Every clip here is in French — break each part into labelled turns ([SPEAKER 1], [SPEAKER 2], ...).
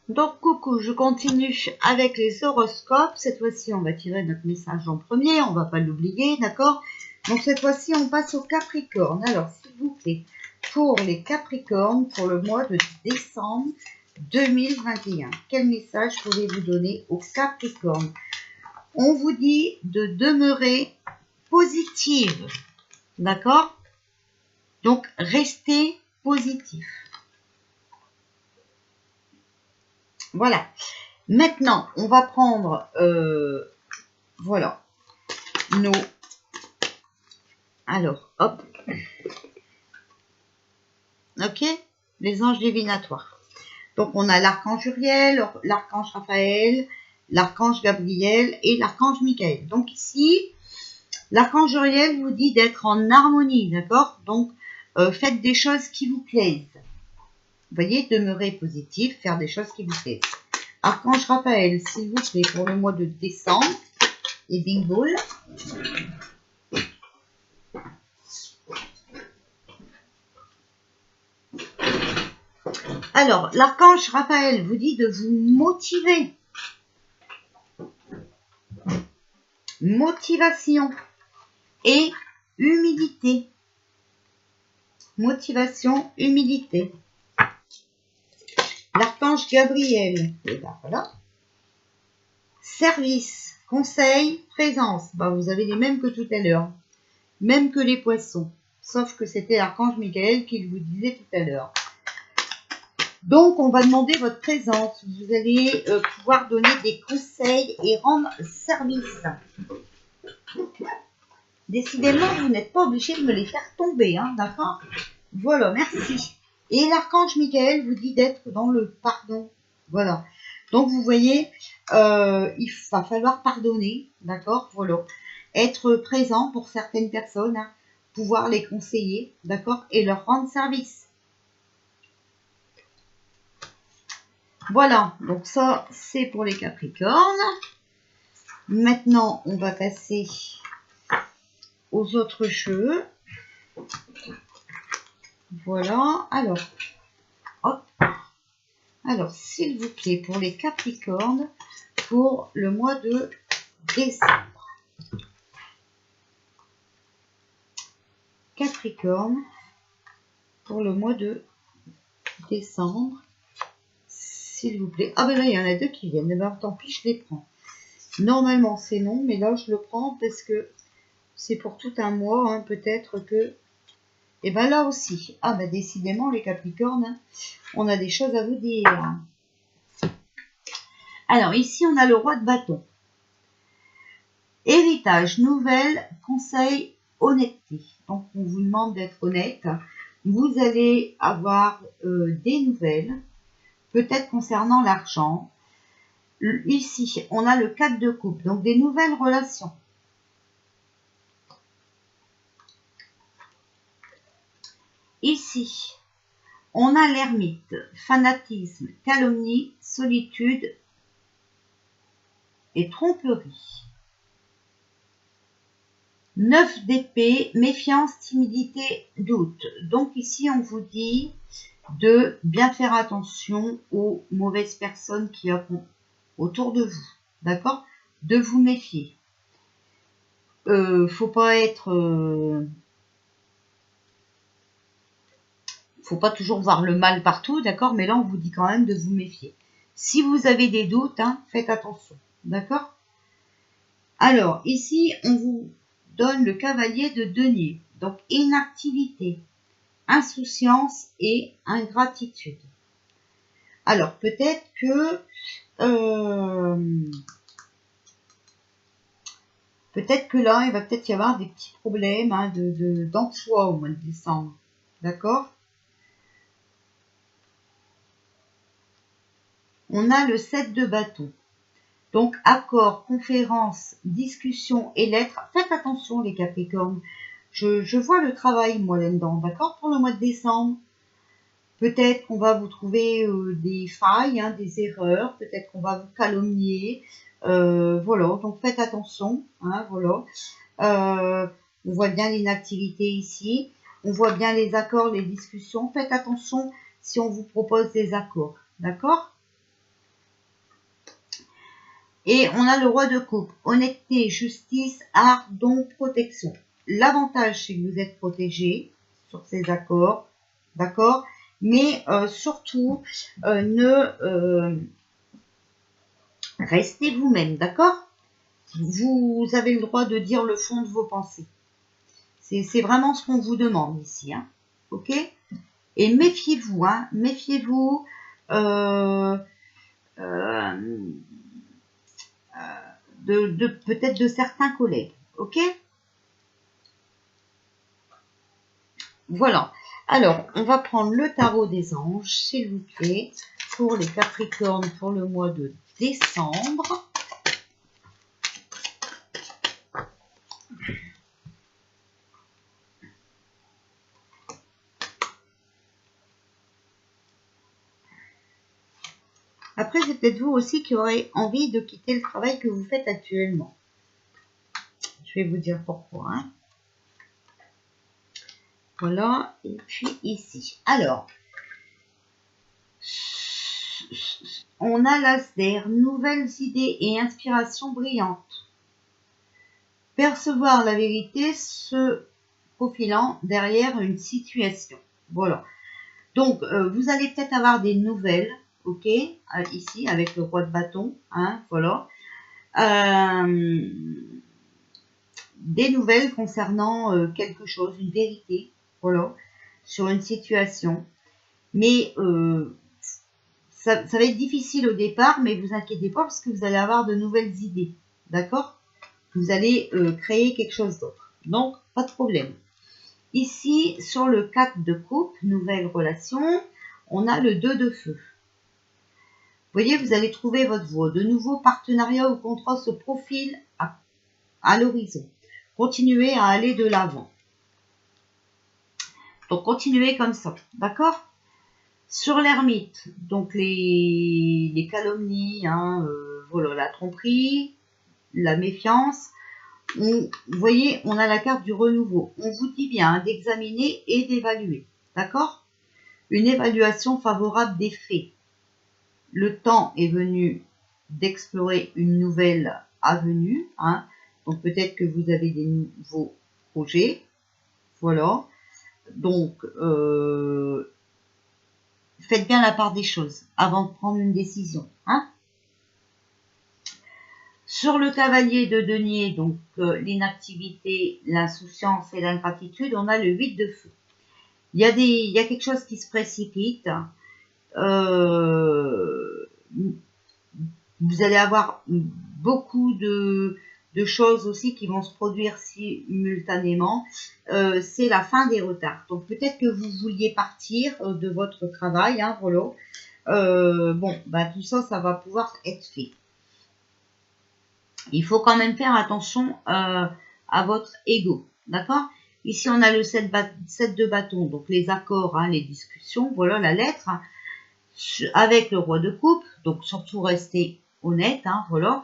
[SPEAKER 1] Donc, coucou, je continue avec les horoscopes. Cette fois-ci, on va tirer notre message en premier. On va pas l'oublier, d'accord? Donc, cette fois-ci, on passe au Capricorne. Alors, s'il vous plaît, pour les Capricornes, pour le mois de décembre 2021, quel message pouvez-vous donner aux Capricornes? On vous dit de demeurer positive, d'accord? Donc, restez positif. Voilà. Maintenant, on va prendre, voilà, nos... Alors, hop. Ok? Les anges divinatoires. Donc, on a l'archange Uriel, l'archange Raphaël, l'archange Gabriel et l'archange Michael. Donc, ici, l'archange Uriel vous dit d'être en harmonie, d'accord? Donc, faites des choses qui vous plaisent. Vous voyez, demeurez positif, faire des choses qui vous plaisent. Archange Raphaël, s'il vous plaît, pour le mois de décembre. Et bingo. Alors, l'archange Raphaël vous dit de vous motiver. Motivation et humilité. Motivation, humilité. L'archange Gabriel, voilà. Service, conseil, présence. Bah, vous avez les mêmes que tout à l'heure. Même que les poissons. Sauf que c'était l'archange Michael qui vous disait tout à l'heure. Donc, on va demander votre présence. Vous allez pouvoir donner des conseils et rendre service. Décidément, vous n'êtes pas obligé de me les faire tomber, hein, d'accord? Voilà, merci. Et l'archange Michael vous dit d'être dans le pardon. Voilà. Donc, vous voyez, il va falloir pardonner, d'accord? Voilà. Être présent pour certaines personnes, hein, pouvoir les conseiller, d'accord? Et leur rendre service. Voilà, donc ça, c'est pour les Capricornes. Maintenant, on va passer aux autres cheveux. Voilà, alors, hop. Alors, s'il vous plaît, pour les Capricornes, pour le mois de décembre. Capricorne, pour le mois de décembre, s'il vous plaît. Ah ben là, il y en a deux qui viennent, ben, tant pis, je les prends. Normalement, c'est non, mais là, je le prends parce que c'est pour tout un mois, hein, peut-être que... Et bien là aussi, ah ben décidément, les Capricornes, hein, on a des choses à vous dire. Alors, ici, on a le roi de bâton. Héritage, nouvelle, conseil, honnêteté. Donc, on vous demande d'être honnête. Vous allez avoir des nouvelles, peut-être concernant l'argent. Ici, on a le 4 de coupe, donc des nouvelles relations. Ici, on a l'ermite, fanatisme, calomnie, solitude et tromperie. 9 d'épée, méfiance, timidité, doute. Donc ici, on vous dit de bien faire attention aux mauvaises personnes qui sont autour de vous. D'accord? De vous méfier. Faut pas être... faut pas toujours voir le mal partout, d'accord? Mais là, on vous dit quand même de vous méfier. Si vous avez des doutes, hein, faites attention. D'accord? Alors, ici, on vous donne le cavalier de denier. Donc, inactivité, insouciance et ingratitude. Alors, peut-être que... peut-être que là, il va peut-être y avoir des petits problèmes, hein, d'emploi au mois de décembre. D'accord? On a le 7 de bâton. Donc, accords, conférences, discussions et lettres. Faites attention, les Capricornes. Je vois le travail, moi, là-dedans. D'accord? Pour le mois de décembre. Peut-être qu'on va vous trouver des failles, hein, des erreurs. Peut-être qu'on va vous calomnier. Voilà. Donc, faites attention. Hein, voilà. On voit bien l'inactivité ici. On voit bien les accords, les discussions. Faites attention si on vous propose des accords. D'accord? Et on a le roi de coupe. Honnêteté, justice, art, don, protection. L'avantage, c'est que vous êtes protégé sur ces accords. D'accord? Mais surtout, restez vous-même. D'accord? Vous avez le droit de dire le fond de vos pensées. C'est vraiment ce qu'on vous demande ici. Hein. Ok? Et méfiez-vous. Hein, méfiez-vous. Peut-être de certains collègues. Ok? Voilà. Alors, on va prendre le tarot des anges, s'il vous plaît, pour les Capricornes pour le mois de décembre. Après, c'est peut-être vous aussi qui aurez envie de quitter le travail que vous faites actuellement. Je vais vous dire pourquoi. Hein. Voilà, et puis ici. Alors, on a l'as d'air, nouvelles idées et inspirations brillantes. Percevoir la vérité se profilant derrière une situation. Voilà. Donc, vous allez peut-être avoir des nouvelles, ok, ici, avec le roi de bâton, hein, voilà. Des nouvelles concernant quelque chose, une vérité, voilà, sur une situation. Mais ça va être difficile au départ, mais vous inquiétez pas parce que vous allez avoir de nouvelles idées, d'accord? Vous allez créer quelque chose d'autre. Donc, pas de problème. Ici, sur le 4 de coupe, nouvelle relation, on a le 2 de feu. Vous voyez, vous allez trouver votre voie. De nouveaux partenariats ou contrats se profilent à l'horizon. Continuez à aller de l'avant. Donc, continuez comme ça. D'accord? Sur l'ermite, donc les calomnies, hein, voilà, la tromperie, la méfiance. Vous voyez, on a la carte du renouveau. On vous dit bien hein, d'examiner et d'évaluer. D'accord? Une évaluation favorable des faits. Le temps est venu d'explorer une nouvelle avenue. Hein. Donc peut-être que vous avez des nouveaux projets. Voilà. Donc, faites bien la part des choses avant de prendre une décision. Hein. Sur le cavalier de denier, donc l'inactivité, l'insouciance et l'ingratitude, on a le 8 de feu. Il y a quelque chose qui se précipite. Vous allez avoir beaucoup de choses aussi qui vont se produire simultanément. C'est la fin des retards. Donc peut-être que vous vouliez partir de votre travail, hein, voilà. Bon, bah, tout ça, ça va pouvoir être fait. Il faut quand même faire attention à votre ego, d'accord? Ici, on a le 7 de bâton, donc les accords, hein, les discussions, voilà la lettre, hein, avec le roi de coupe, donc surtout restez honnête, hein, voilà.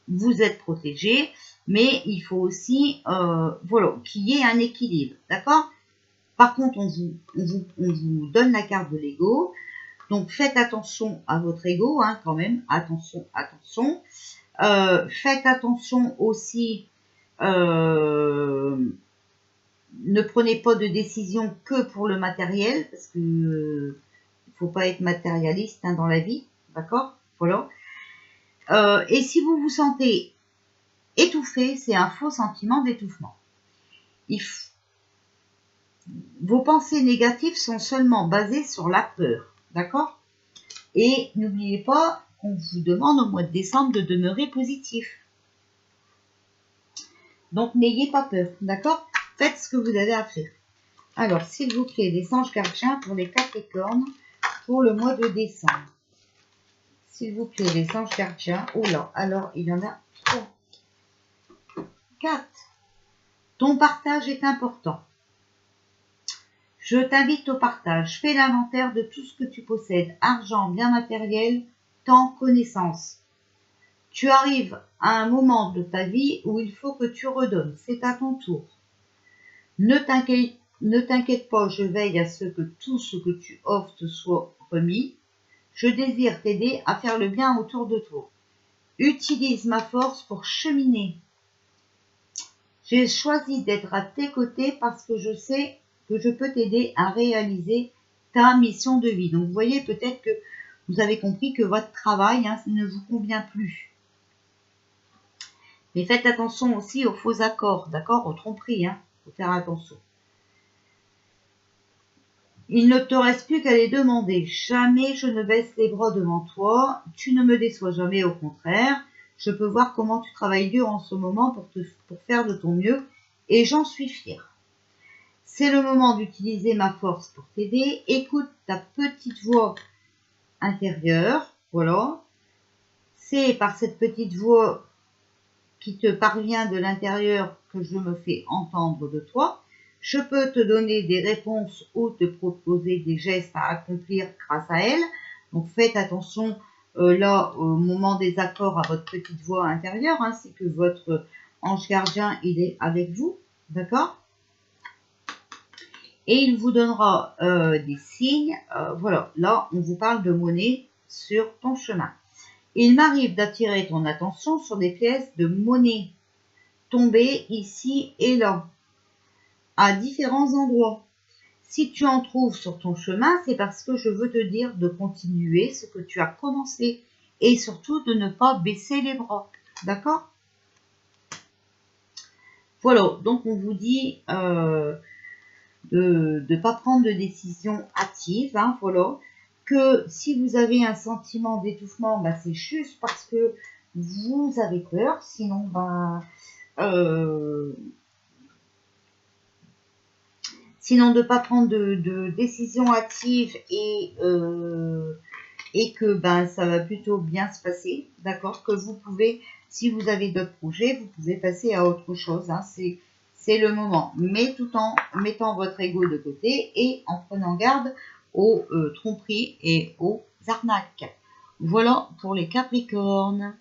[SPEAKER 1] Vous êtes protégé, mais il faut aussi, voilà, qu'il y ait un équilibre, d'accord? Par contre, on vous donne la carte de l'ego. Donc, faites attention à votre ego, hein, quand même. Attention, attention. Faites attention aussi. Ne prenez pas de décision que pour le matériel, parce que il faut pas être matérialiste hein, dans la vie, d'accord? Voilà. Et si vous vous sentez étouffé, c'est un faux sentiment d'étouffement. Vos pensées négatives sont seulement basées sur la peur. D'accord? Et n'oubliez pas qu'on vous demande au mois de décembre de demeurer positif. Donc, n'ayez pas peur. D'accord? Faites ce que vous avez à faire. Alors, s'il vous plaît, des anges gardiens pour les Capricornes pour le mois de décembre. S'il vous plaît, les anges gardiens. Oh là, alors, il y en a 3. 4. Ton partage est important. Je t'invite au partage. Fais l'inventaire de tout ce que tu possèdes. Argent, biens matériels, temps, connaissances. Tu arrives à un moment de ta vie où il faut que tu redonnes. C'est à ton tour. Ne t'inquiète pas, je veille à ce que tout ce que tu offres te soit remis. Je désire t'aider à faire le bien autour de toi. Utilise ma force pour cheminer. J'ai choisi d'être à tes côtés parce que je sais que je peux t'aider à réaliser ta mission de vie. Donc, vous voyez, peut-être que vous avez compris que votre travail ne vous convient plus. Mais faites attention aussi aux faux accords, d'accord? Aux tromperies, faut faire attention. Il ne te reste plus qu'à les demander. Jamais je ne baisse les bras devant toi. Tu ne me déçois jamais, au contraire. Je peux voir comment tu travailles dur en ce moment pour faire de ton mieux et j'en suis fière. C'est le moment d'utiliser ma force pour t'aider. Écoute ta petite voix intérieure. Voilà. C'est par cette petite voix qui te parvient de l'intérieur que je me fais entendre de toi. Je peux te donner des réponses ou te proposer des gestes à accomplir grâce à elle. Donc faites attention là au moment des accords à votre petite voix intérieure. C'est que votre ange gardien il est avec vous, d'accord? Et il vous donnera des signes. Voilà, là on vous parle de monnaie sur ton chemin. Il m'arrive d'attirer ton attention sur des pièces de monnaie tombées ici et là, à différents endroits. Si tu en trouves sur ton chemin, c'est parce que je veux te dire de continuer ce que tu as commencé et surtout de ne pas baisser les bras. D'accord? Voilà, donc on vous dit de ne pas prendre de décision hâtive. Voilà. Que si vous avez un sentiment d'étouffement, c'est juste parce que vous avez peur. Sinon, sinon de ne pas prendre de décision hâtive et que ça va plutôt bien se passer. D'accord? Que vous pouvez, si vous avez d'autres projets, vous pouvez passer à autre chose. C'est le moment. Mais tout en mettant votre ego de côté et en prenant garde aux tromperies et aux arnaques. Voilà pour les Capricornes.